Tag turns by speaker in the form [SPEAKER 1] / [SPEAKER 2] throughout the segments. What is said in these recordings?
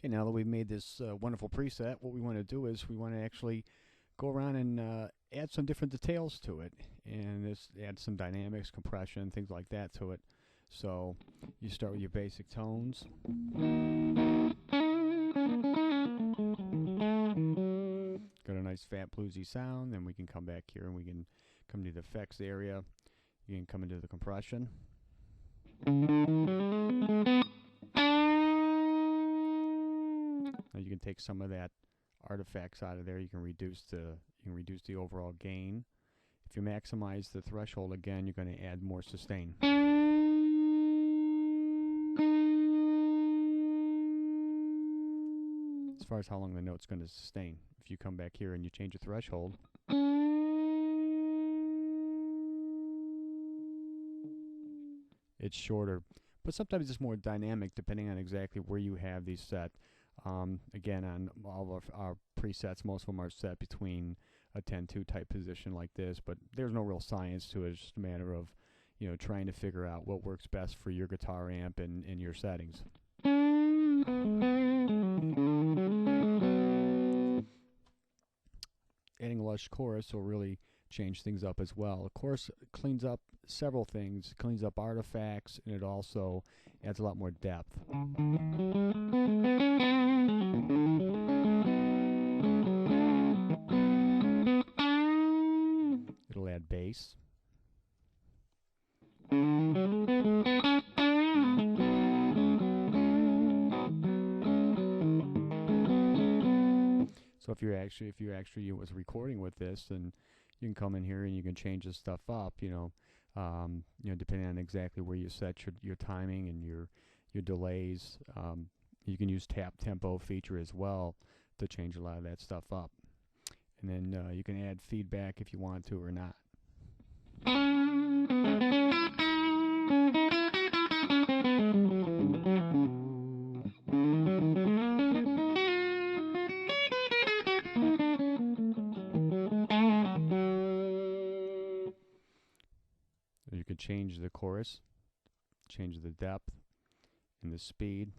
[SPEAKER 1] Okay, now that we've made this wonderful preset, what we want to do is we want to actually go around and add some different details to it, and this add some dynamics, compression, things like that to it. So you start with your basic tones. Got a nice fat bluesy sound. Then we can come back here and we can come to the effects area. You can come into the compression. Now you can take some of that artifacts out of there. You can reduce the overall gain. If you maximize the threshold again, you're going to add more sustain. As far as how long the note's going to sustain. If you come back here and you change the threshold, it's shorter, but sometimes it's more dynamic depending on exactly where you have these set. Again, on all of our presets, most of them are set between a 10-2 type position like this, but there's no real science to it. It's just a matter of, you know, trying to figure out what works best for your guitar amp and your settings. Adding a lush chorus will really change things up as well. Of course, it cleans up several things. It cleans up artifacts, and it also adds a lot more depth. It'll add bass. So if you actually was recording with this, then you can come in here and you can change this stuff up. Depending on exactly where you set your timing and your delays. You can use tap tempo feature as well to change a lot of that stuff up. And then you can add feedback if you want to or not. You could change the chorus, change the depth and the speed.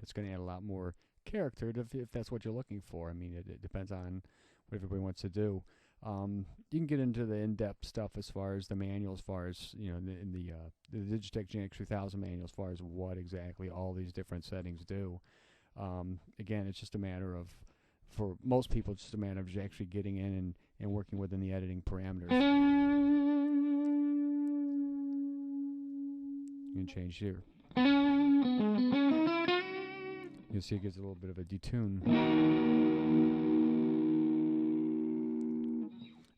[SPEAKER 1] It's going to add a lot more character if that's what you're looking for. I mean, it depends on what everybody wants to do. You can get into the in-depth stuff as far as the manual, as far as, you know, the Digitech GX 3000 manual, as far as what exactly all these different settings do. Again, it's just a matter of, for most people, it's just a matter of just actually getting in and working within the editing parameters. You can change here. You'll see it gives a little bit of a detune.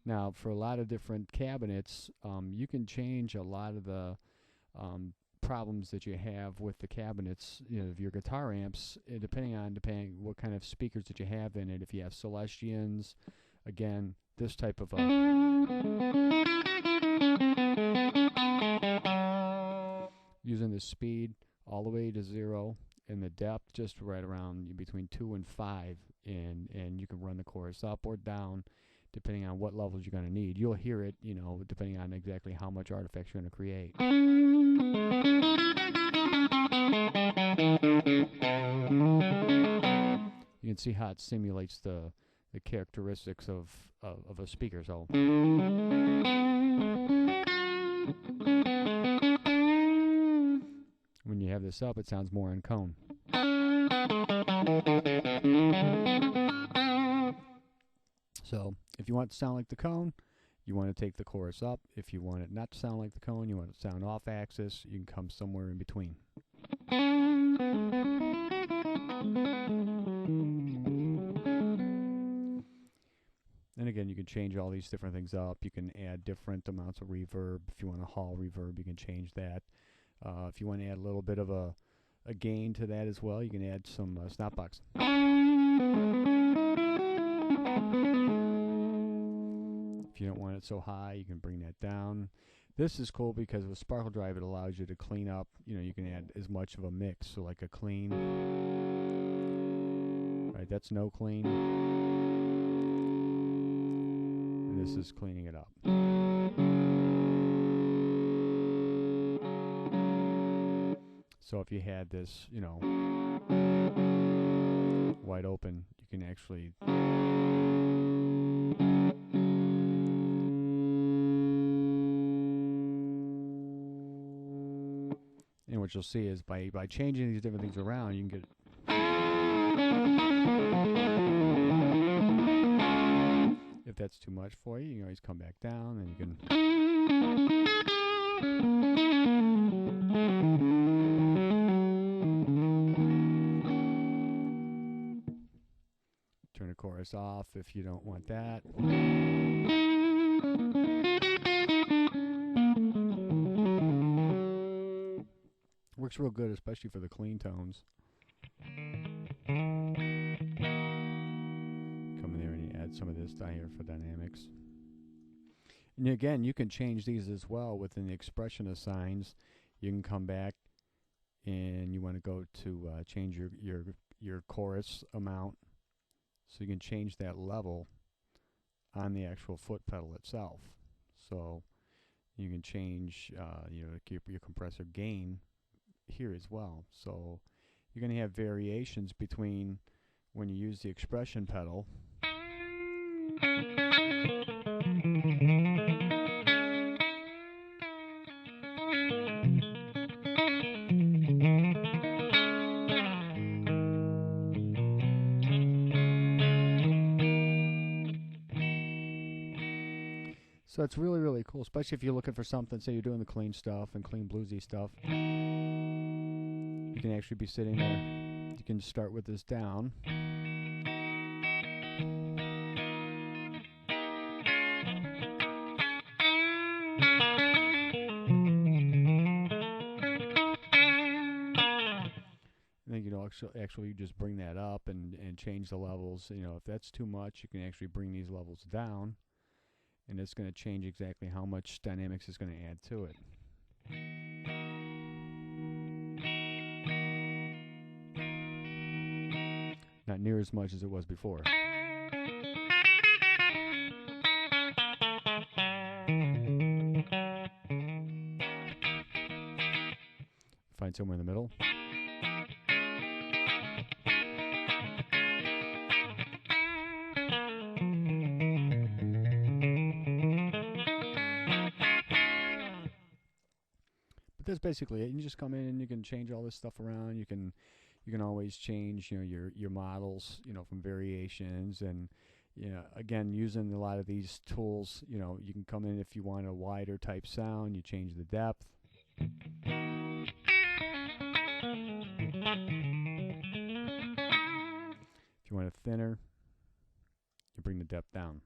[SPEAKER 1] Now, for a lot of different cabinets, you can change a lot of the problems that you have with the cabinets, you know, of your guitar amps, depending what kind of speakers that you have in it. If you have Celestians, again, this type of using the speed all the way to 0 and the depth just right around between 2 and 5, and you can run the chorus up or down depending on what levels you're going to need. You'll hear it, you know, depending on exactly how much artifacts you're going to create. You can see how it simulates the characteristics of a speaker. So when you have this up, it sounds more in cone. So if you want it to sound like the cone, you want to take the chorus up. If you want it not to sound like the cone, you want it to sound off axis, you can come somewhere in between. And again, you can change all these different things up. You can add different amounts of reverb. If you want a hall reverb, you can change that. If you want to add a little bit of a gain to that as well, you can add some snapbox. If you don't want it so high, you can bring that down. This is cool because with Sparkle Drive, it allows you to clean up. You know, you can add as much of a mix, so like a clean. Right, that's no clean. And this is cleaning it up. So if you had this, you know, wide open, you can actually and what you'll see is by changing these different things around, you can get if that's too much for you, you can always come back down and you can turn the chorus off if you don't want that. Works real good, especially for the clean tones. Come in there and you add some of this down here for dynamics. And again, you can change these as well within the expression assigns. You can come back and you want to go to change your chorus amount, so you can change that level on the actual foot pedal itself. So you can change your compressor gain here as well. So you're going to have variations between when you use the expression pedal So it's really, really cool, especially if you're looking for something, say you're doing the clean stuff and clean bluesy stuff. You can actually be sitting there. You can start with this down. And then you know actually just bring that up and change the levels. You know, if that's too much, you can actually bring these levels down. And it's going to change exactly how much dynamics is going to add to it. Not near as much as it was before. Find somewhere in the middle. That's basically it. You just come in and you can change all this stuff around. You can always change, you know, your models, you know, from variations, and you know, again, using a lot of these tools, you know, you can come in if you want a wider type sound, you change the depth. If you want it thinner, you bring the depth down.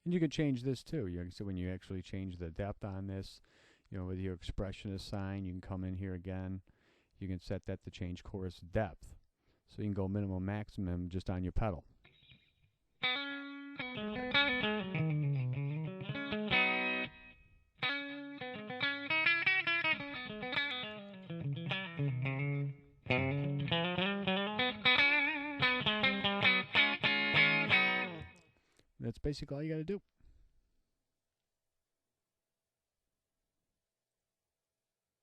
[SPEAKER 1] And you can change this too. So when you actually change the depth on this, you know, with your expressionist sign, you can come in here again. You can set that to change chorus depth. So you can go minimum, maximum just on your pedal. That's basically all you got to do.